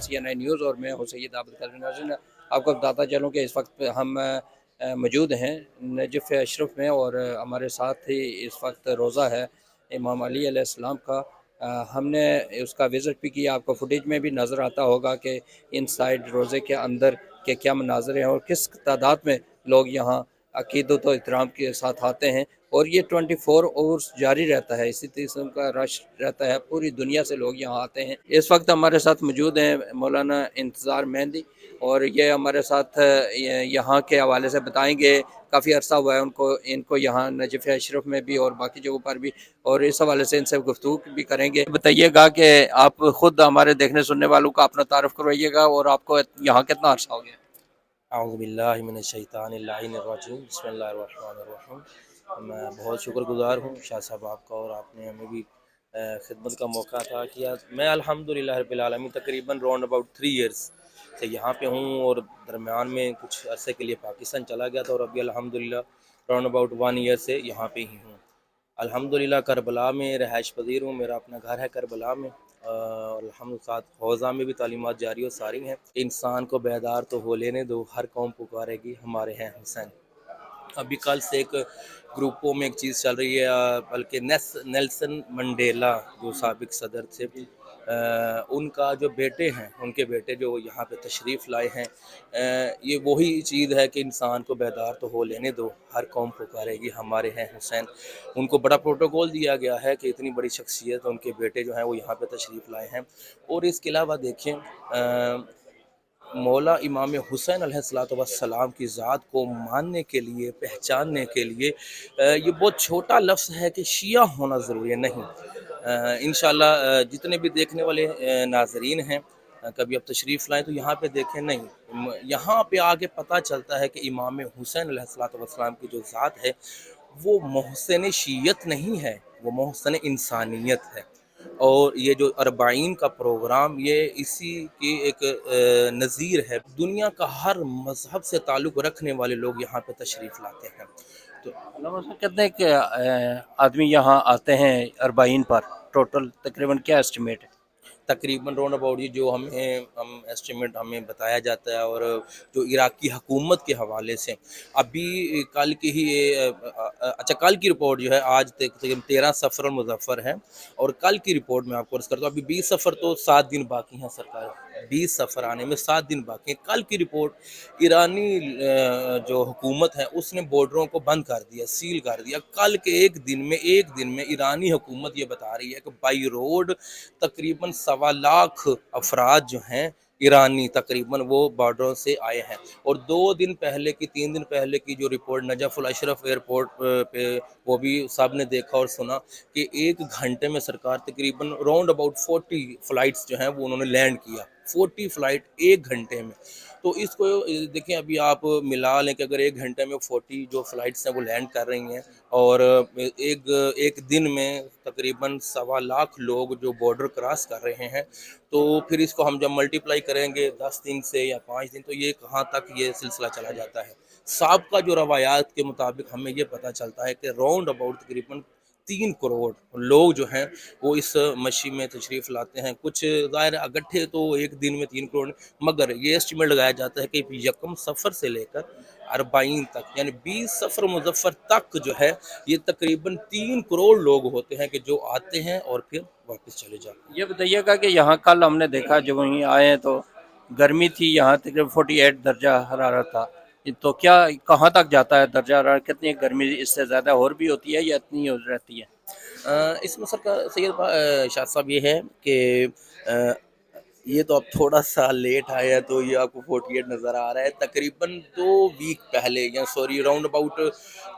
CNI news اور میں ہوں سید عابد قادری ناظرین آپ کو بتاتا چلوں کہ اس وقت ہم موجود ہیں نجف اشرف میں اور ہمارے ساتھ ہی اس وقت روزہ ہے امام علی علیہ السلام کا۔ ہم نے اس کا وزٹ بھی کیا، آپ کو فوٹیج میں بھی نظر آتا ہوگا کہ ان سائڈ روزے کے اندر کے کیا مناظر ہیں اور کس تعداد میں لوگ یہاں عقیدت و احترام کے ساتھ آتے ہیں، اور یہ 24 آورس جاری رہتا ہے، اسی قسم کا رش رہتا ہے، پوری دنیا سے لوگ یہاں آتے ہیں۔ اس وقت ہمارے ساتھ موجود ہیں مولانا انتظار مہندی، اور یہ ہمارے ساتھ یہاں کے حوالے سے بتائیں گے، کافی عرصہ ہوا ہے ان کو یہاں نجف اشرف میں بھی اور باقی جگہوں پر بھی، اور اس حوالے سے ان سے گفتگو بھی کریں گے۔ بتائیے گا کہ آپ خود ہمارے دیکھنے سننے والوں کا اپنا تعارف کروائیے گا، اور آپ کو یہاں کتنا عرصہ ہو گیا؟ اعوذ باللہ من الشیطان اللعین الرجیم، بسم اللہ الرحمن الرحیم۔ میں بہت شکر گزار ہوں شاہ صاحب آپ کا، اور آپ نے ہمیں بھی خدمت کا موقع عطا کیا۔ میں الحمدللہ رب العالمین تقریباً راؤنڈ اباؤٹ 3 ایئرس سے یہاں پہ ہوں، اور درمیان میں کچھ عرصے کے لیے پاکستان چلا گیا تھا، اور ابھی الحمدللہ راؤنڈ اباؤٹ 1 ایئر سے یہاں پہ ہی ہوں۔ الحمدللہ کربلا میں رہائش پذیر ہوں، میرا اپنا گھر ہے کربلا میں، اور ہم ساتھ حوضہ میں بھی تعلیمات جاری و ساری ہیں۔ انسان کو بیدار تو ہو لینے دو، ہر قوم پکارے گی ہمارے ہیں حسین۔ ابھی کل سے ایک گروپوں میں ایک چیز چل رہی ہے، بلکہ نیلسن منڈیلا جو سابق صدر تھے، ان کا جو بیٹے ہیں، ان کے بیٹے جو یہاں پہ تشریف لائے ہیں، یہ وہی چیز ہے کہ انسان کو بیدار تو ہو لینے دو، ہر قوم پکارے گی ہمارے ہیں حسین۔ ان کو بڑا پروٹوکول دیا گیا ہے کہ اتنی بڑی شخصیت ان کے بیٹے جو ہیں وہ یہاں پہ تشریف لائے ہیں۔ اور اس کے علاوہ دیکھیں مولا امام حسین علیہ السلام کی ذات کو ماننے کے لیے، پہچاننے کے لیے یہ بہت چھوٹا لفظ ہے کہ شیعہ ہونا ضروری ہے، نہیں۔ انشاءاللہ جتنے بھی دیکھنے والے ناظرین ہیں، کبھی اب تشریف لائیں تو یہاں پہ دیکھیں، نہیں، یہاں پہ آگے پتہ چلتا ہے کہ امام حسین علیہ السلام کی جو ذات ہے وہ محسن شیعت نہیں ہے، وہ محسن انسانیت ہے۔ اور یہ جو اربعین کا پروگرام، یہ اسی کی ایک نظیر ہے۔ دنیا کا ہر مذہب سے تعلق رکھنے والے لوگ یہاں پہ تشریف لاتے ہیں۔ تو علامہ صاحب کتنے آدمی یہاں آتے ہیں اربعین پر؟ ٹوٹل تقریباً کیا اسٹیمیٹ ہے؟ تقریباً رون اباؤٹ جو ہم ایسٹیمیٹ ہمیں بتایا جاتا ہے، اور جو عراقی حکومت کے حوالے سے ابھی کل کی ہی اچھا کل کی رپورٹ جو ہے، آج تقریباً 13 سفر المظفر ہے، اور کل کی رپورٹ میں آپ کو عرض کرتا ہوں، ابھی 20 سفر تو 7 دن باقی ہیں سرکار، 20 سفر آنے میں 7 دن باقی ہیں۔ کل کی رپورٹ ایرانی جو حکومت ہے اس نے بارڈروں کو بند کر دیا، سیل کر دیا۔ کل کے ایک دن میں ایرانی حکومت یہ بتا رہی ہے کہ بائی روڈ تقریباً 1.25 لاکھ افراد جو ہیں ایرانی تقریباً وہ بارڈروں سے آئے ہیں۔ اور 3 دن پہلے کی جو رپورٹ نجف الاشرف ایئرپورٹ پہ، وہ بھی سب نے دیکھا اور سنا کہ 1 گھنٹے میں سرکار تقریباً راؤنڈ اباؤٹ 40 فلائٹس جو ہیں وہ انہوں نے لینڈ کیا، 40 فلائٹ 1 گھنٹے میں۔ تو اس کو دیکھیں، ابھی آپ ملا لیں کہ اگر 1 گھنٹے میں 40 جو فلائٹس ہیں وہ لینڈ کر رہی ہیں، اور ایک دن میں تقریباً 1.25 لاکھ لوگ جو بارڈر کراس کر رہے ہیں، تو پھر اس کو ہم جب ملٹیپلائی کریں گے 10 دن سے یا 5 دن، تو یہ کہاں تک یہ سلسلہ چلا جاتا ہے۔ سابقہ جو روایات کے مطابق ہمیں یہ پتہ چلتا ہے کہ راؤنڈ اباؤٹ تقریباً 3 کروڑ لوگ جو ہیں وہ اس مشی میں تشریف لاتے ہیں۔ کچھ ظاہر اگٹھے تو ایک دن میں 3 کروڑ، مگر یہ اسٹیمیٹ لگایا جاتا ہے کہ یکم سفر سے لے کر 40 تک، یعنی 20 سفر مظفر تک جو ہے یہ تقریباً 3 کروڑ لوگ ہوتے ہیں کہ جو آتے ہیں اور پھر واپس چلے جاتے ہیں۔ یہ بتائیے گا کہ یہاں کل ہم نے دیکھا جب وہیں آئے ہیں تو گرمی تھی، یہاں تقریباً 48 درجہ حرارت تھا، تو کیا کہاں تک جاتا ہے درجہ حرارت؟ کتنی گرمی اس سے زیادہ اور بھی ہوتی ہے یا اتنی ہی رہتی ہے؟ اس میں سید شاہ صاحب یہ ہے کہ یہ تو اب تھوڑا سا لیٹ آیا ہے تو یہ آپ کو 48 نظر آ رہا ہے۔ تقریباً 2 ویک پہلے، یا سوری راؤنڈ اباؤٹ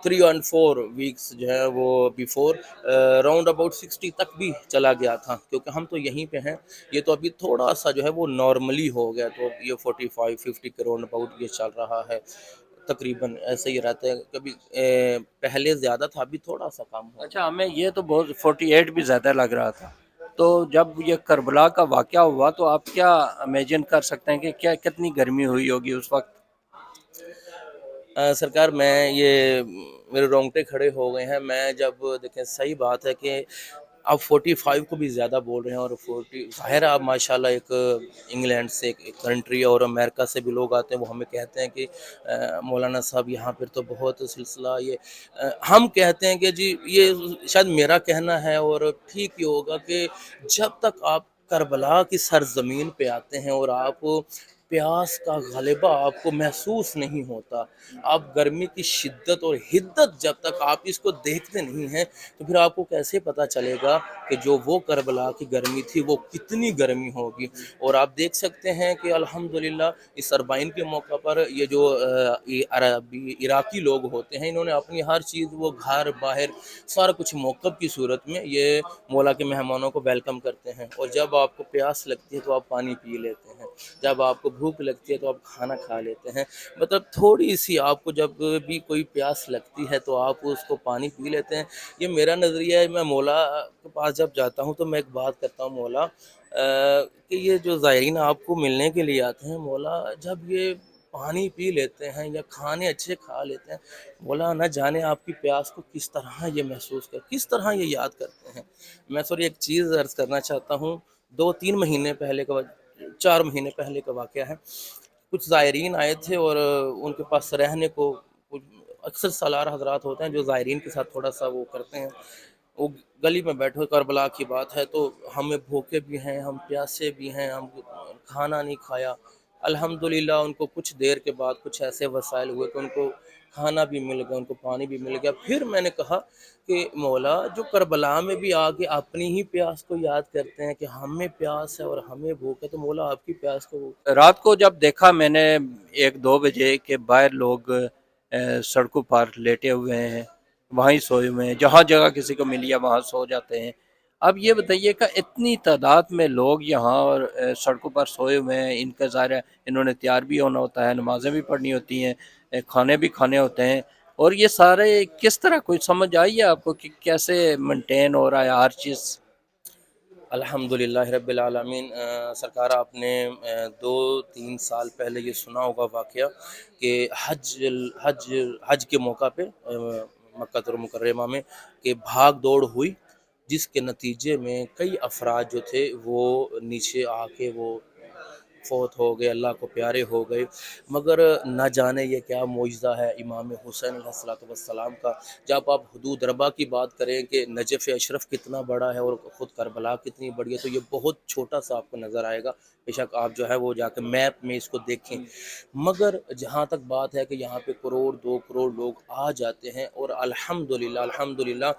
3 and 4 ویکس جو ہے وہ بیفور، راؤنڈ اباؤٹ 60 تک بھی چلا گیا تھا، کیونکہ ہم تو یہیں پہ ہیں۔ یہ تو ابھی تھوڑا سا جو ہے وہ نارملی ہو گیا، تو یہ 45-50 کے راؤنڈ اباؤٹ یہ چل رہا ہے، تقریباً ایسے ہی رہتا ہے۔ کبھی پہلے زیادہ تھا، ابھی تھوڑا سا کم ہو۔ اچھا، ہمیں یہ تو بہت 48 بھی زیادہ لگ رہا تھا، تو جب یہ کربلا کا واقعہ ہوا تو آپ کیا امیجن کر سکتے ہیں کہ کیا کتنی گرمی ہوئی ہوگی اس وقت؟ سرکار میرے رونگٹے کھڑے ہو گئے ہیں۔ میں جب دیکھیں، صحیح بات ہے کہ آپ 45 کو بھی زیادہ بول رہے ہیں، اور 40 ظاہر ہے آپ ماشاءاللہ ایک انگلینڈ سے ایک کنٹری اور امریکہ سے بھی لوگ آتے ہیں، وہ ہمیں کہتے ہیں کہ مولانا صاحب یہاں پر تو بہت سلسلہ یہ ہم کہتے ہیں کہ جی یہ شاید میرا کہنا ہے اور ٹھیک ہی ہوگا کہ جب تک آپ کربلا کی سرزمین پہ آتے ہیں اور آپ پیاس کا غلبہ آپ کو محسوس نہیں ہوتا، آپ گرمی کی شدت اور حدت جب تک آپ اس کو دیکھتے نہیں ہیں تو پھر آپ کو کیسے پتہ چلے گا کہ جو وہ کربلا کی گرمی تھی وہ کتنی گرمی ہوگی۔ اور آپ دیکھ سکتے ہیں کہ الحمدللہ اس اربعین کے موقع پر یہ جو عربی عراقی لوگ ہوتے ہیں، انہوں نے اپنی ہر چیز وہ گھر باہر سارا کچھ موقف کی صورت میں یہ مولا کے مہمانوں کو ویلکم کرتے ہیں، اور جب آپ کو پیاس لگتی ہے تو آپ پانی پی لیتے ہیں، جب آپ کو بھوک لگتی ہے تو آپ کھانا کھا لیتے ہیں، مطلب تھوڑی سی آپ کو جب بھی کوئی پیاس لگتی ہے تو آپ اس کو پانی پی لیتے ہیں۔ یہ میرا نظریہ ہے۔ میں مولا کے پاس جب جاتا ہوں تو میں ایک بات کرتا ہوں، مولا کہ یہ جو زائرین آپ کو ملنے کے لیے آتے ہیں، مولا جب یہ پانی پی لیتے ہیں یا کھانے اچھے کھا لیتے ہیں، مولا نہ جانے آپ کی پیاس کو کس طرح یہ محسوس کس طرح یہ یاد کرتے ہیں۔ میں سوری ایک چیز عرض کرنا چاہتا ہوں، 2-3 مہینے پہلے کا 4 مہینے پہلے کا واقعہ ہے۔ کچھ زائرین آئے تھے اور ان کے پاس رہنے کو اکثر سالار حضرات ہوتے ہیں جو زائرین کے ساتھ تھوڑا سا وہ کرتے ہیں، وہ گلی میں بیٹھے، کربلا کی بات ہے، تو ہمیں بھوکے بھی ہیں، ہم پیاسے بھی ہیں، ہم کھانا نہیں کھایا۔ الحمدللہ ان کو کچھ دیر کے بعد کچھ ایسے وسائل ہوئے کہ ان کو کھانا بھی مل گیا، ان کو پانی بھی مل گیا۔ پھر میں نے کہا کہ مولا جو کربلا میں بھی آگے اپنی ہی پیاس کو یاد کرتے ہیں کہ ہمیں پیاس ہے اور ہمیں بھوک ہے، تو مولا آپ کی پیاس کو رات کو جب دیکھا میں نے 1-2 بجے کہ باہر لوگ سڑکوں پر لیٹے ہوئے ہیں، وہیں سوئے ہوئے ہیں، جہاں جگہ کسی کو ملی ہے وہاں سو جاتے ہیں۔ اب یہ بتائیے کہ اتنی تعداد میں لوگ یہاں اور سڑکوں پر سوئے ہوئے ہیں، ان کا ظاہر ہے انہوں نے تیار بھی ہونا ہوتا ہے، نمازیں بھی پڑھنی ہوتی ہیں، کھانے بھی کھانے ہوتے ہیں، اور یہ سارے کس طرح کوئی سمجھ آئی ہے آپ کو کہ کیسے مینٹین ہو رہا ہے ہر چیز؟ الحمدللہ رب العالمین۔ سرکار آپ نے 2-3 سال پہلے یہ سنا ہوگا واقعہ کہ حج کے موقع پہ مکہ المکرمہ میں کہ بھاگ دوڑ ہوئی، جس کے نتیجے میں کئی افراد جو تھے وہ نیچے آ کے وہ فوت ہو گئے، اللہ کو پیارے ہو گئے۔ مگر نہ جانے یہ کیا معجزہ ہے امام حسین علیہ السلام کا۔ جب آپ حدود ربا کی بات کریں کہ نجف اشرف کتنا بڑا ہے اور خود کربلا کتنی بڑی ہے، تو یہ بہت چھوٹا سا آپ کو نظر آئے گا، بے شک آپ جو ہے وہ جا کے میپ میں اس کو دیکھیں۔ مگر جہاں تک بات ہے کہ یہاں پہ 1-2 کروڑ لوگ آ جاتے ہیں، اور الحمدللہ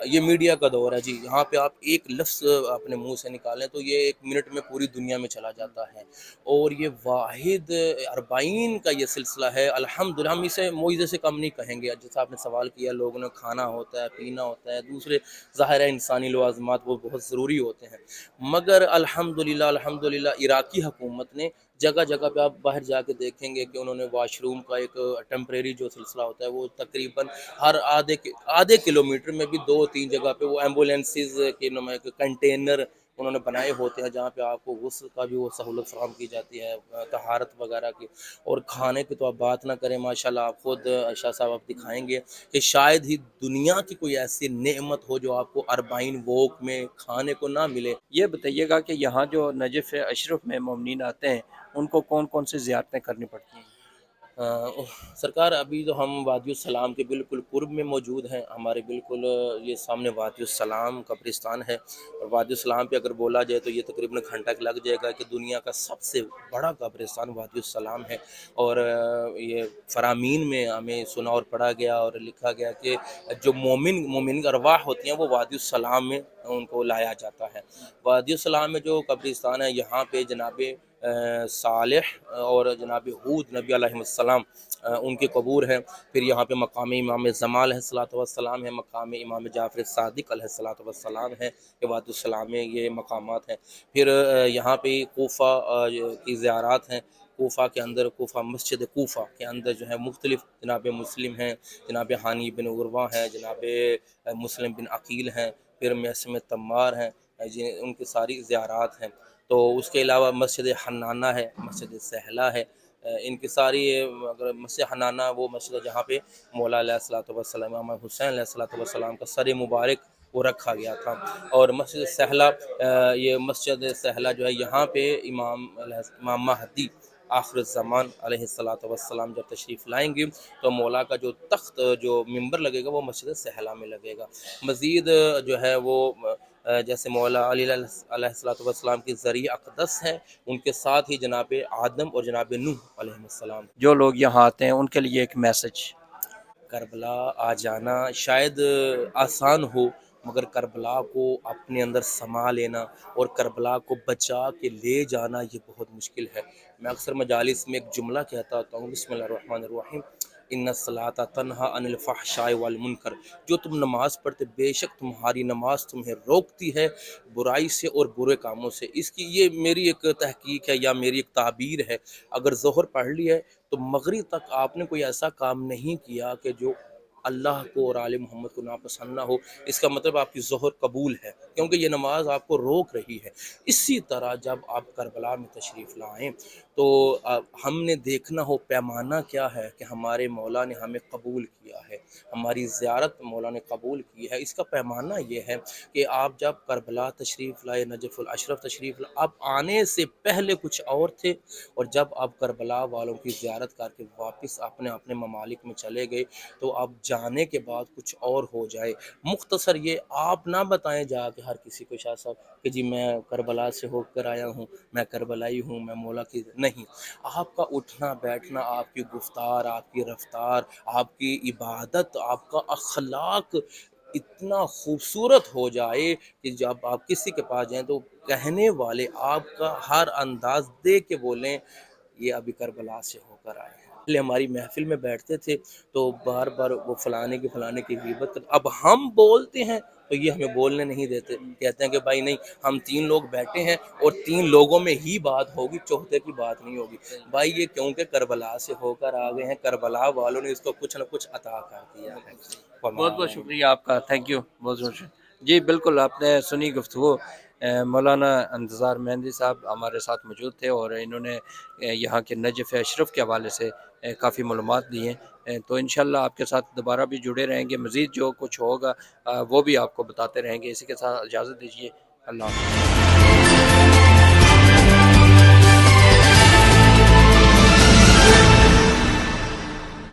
یہ میڈیا کا دور ہے جی، یہاں پہ آپ ایک لفظ اپنے منہ سے نکالیں تو یہ 1 منٹ میں پوری دنیا میں چلا جاتا ہے، اور یہ واحد اربعین کا یہ سلسلہ ہے۔ الحمدللہ ہم اسے معجزے سے کم نہیں کہیں گے، جیسا آپ نے سوال کیا، لوگوں نے کھانا ہوتا ہے، پینا ہوتا ہے، دوسرے ظاہر ہے انسانی لوازمات وہ بہت ضروری ہوتے ہیں، مگر الحمدللہ عراقی حکومت نے جگہ جگہ پہ آپ باہر جا کے دیکھیں گے کہ انہوں نے واش روم کا ایک ٹیمپریری جو سلسلہ ہوتا ہے وہ تقریباً ہر آدھے کلومیٹر میں بھی 2-3 جگہ پہ وہ ایمبولینسز کے کنٹینر انہوں نے بنائے ہوتے ہیں، جہاں پہ آپ کو غسل کا بھی وہ سہولت فراہم کی جاتی ہے، طہارت وغیرہ کی، اور کھانے کی تو آپ بات نہ کریں، ماشاءاللہ آپ خود شاہ صاحب آپ دکھائیں گے کہ شاید ہی دنیا کی کوئی ایسی نعمت ہو جو آپ کو اربعین ووک میں کھانے کو نہ ملے۔ یہ بتائیے گا کہ یہاں جو نجف اشرف میں مومنین آتے ہیں ان کو کون کون سے زیارتیں کرنی پڑتی ہیں؟ سرکار ابھی تو ہم وادی السلام کے بالکل قرب میں موجود ہیں، ہمارے بالکل یہ سامنے وادی السلام قبرستان ہے، اور وادی السلام پہ اگر بولا جائے تو یہ تقریباً گھنٹہ لگ جائے گا کہ دنیا کا سب سے بڑا قبرستان وادی السلام ہے، اور یہ فرامین میں ہمیں سنا اور پڑھا گیا اور لکھا گیا کہ جو مومن ارواح ہوتی ہیں وہ وادی السلام میں ان کو لایا جاتا ہے۔ وادی السلام میں جو قبرستان ہے، یہاں پہ جناب صالح اور جناب ہود نبی علیہ السلام ان کے قبور ہیں، پھر یہاں پہ مقام امام زمان علیہ السلام ہے، مقام امام جعفر صادق علیہ السلام ہے، یہ وادی السلام میں یہ مقامات ہیں۔ پھر یہاں پہ کوفہ کی زیارات ہیں، کوفہ کے اندر مسجد کوفہ کے اندر جو ہے مختلف جناب مسلم ہیں، جناب حانی بن عروہ ہیں، جناب مسلم بن عقیل ہیں، پھر معصم تمار ہیں، ان کی ساری زیارات ہیں۔ تو اس کے علاوہ مسجد حنانہ ہے، مسجد سہلہ ہے، ان کی ساری اگر مسجد حنانہ وہ مسجد جہاں پہ مولا علیہ السلام امام حسین علیہ السلام کا سر مبارک وہ رکھا گیا تھا۔ اور مسجد سہلہ یہ مسجد سہلہ جو ہے یہاں پہ امام مہدی آخر الزمان علیہ الصلوۃ والسلام جب تشریف لائیں گے تو مولا کا جو تخت جو منبر لگے گا وہ مسجد سہلہ میں لگے گا۔ مزید جو ہے وہ جیسے مولا علی علیہ الصلوۃ والسلام کے ذریعہ اقدس ہیں، ان کے ساتھ ہی جناب آدم اور جناب نوح علیہ السلام۔ جو لوگ یہاں آتے ہیں ان کے لیے ایک میسج۔ کربلا آ جانا شاید آسان ہو، مگر کربلا کو اپنے اندر سما لینا اور کربلا کو بچا کے لے جانا یہ بہت مشکل ہے۔ میں اکثر مجالس میں ایک جملہ کہتا ہوتا ہوں، بسم اللہ الرحمن الرحیم، ان الصلاۃ تنہی عن الفحشاء والمنکر، جو تم نماز پڑھتے بے شک تمہاری نماز تمہیں روکتی ہے برائی سے اور برے کاموں سے۔ اس کی یہ میری ایک تحقیق ہے یا میری ایک تعبیر ہے، اگر ظہر پڑھ لی ہے تو مغرب تک آپ نے کوئی ایسا کام نہیں کیا کہ جو اللہ کو اور آل محمد کو ناپسند نہ ہو، اس کا مطلب آپ کی ظہر قبول ہے، کیونکہ یہ نماز آپ کو روک رہی ہے۔ اسی طرح جب آپ کربلا میں تشریف لائیں تو ہم نے دیکھنا ہو پیمانہ کیا ہے کہ ہمارے مولا نے ہمیں قبول کیا ہے، ہماری زیارت مولا نے قبول کی ہے۔ اس کا پیمانہ یہ ہے کہ آپ جب کربلا تشریف لائے، نجف الاشرف تشریف لائے، آپ آنے سے پہلے کچھ اور تھے، اور جب آپ کربلا والوں کی زیارت کر کے واپس اپنے ممالک میں چلے گئے تو آپ جانے کے بعد کچھ اور ہو جائے۔ مختصر یہ آپ نہ بتائیں جا کے ہر کسی کو شاہ صاحب کہ جی میں کربلا سے ہو کر آیا ہوں، میں کربلائی ہوں، میں مولا کی نہیں۔ آپ کا اٹھنا بیٹھنا، آپ کی گفتار، آپ کی رفتار، آپ کی عبادت، آپ کا اخلاق اتنا خوبصورت ہو جائے کہ جب آپ کسی کے پاس جائیں تو کہنے والے آپ کا ہر انداز دیکھ کے بولیں یہ ابھی کربلا سے ہو کر آئے ہیں۔ پہلے ہماری محفل میں بیٹھتے تھے تو بار بار وہ فلانے کی غیبت کرتے، اب ہم بولتے ہیں تو یہ ہمیں بولنے نہیں دیتے، کہتے ہیں کہ بھائی نہیں، ہم 3 لوگ بیٹھے ہیں اور 3 لوگوں میں ہی بات ہوگی، چوتھے کی بات نہیں ہوگی۔ بھائی یہ کیونکہ کربلا سے ہو کر آ گئے ہیں، کربلا والوں نے اس کو کچھ نہ کچھ عطا کر دیا ہے۔ بہت بہت شکریہ آپ کا، تھینک یو، بہت بہت شکریہ۔ جی بالکل، آپ نے سنی گفتگو۔ مولانا انتظار مہندی صاحب ہمارے ساتھ موجود تھے اور انہوں نے یہاں کے نجف اشرف کے حوالے سے کافی معلومات دی ہیں، تو انشاءاللہ آپ کے ساتھ دوبارہ بھی جڑے رہیں گے، مزید جو کچھ ہوگا وہ بھی آپ کو بتاتے رہیں گے۔ اسی کے ساتھ اجازت دیجیے، اللہ حافظ۔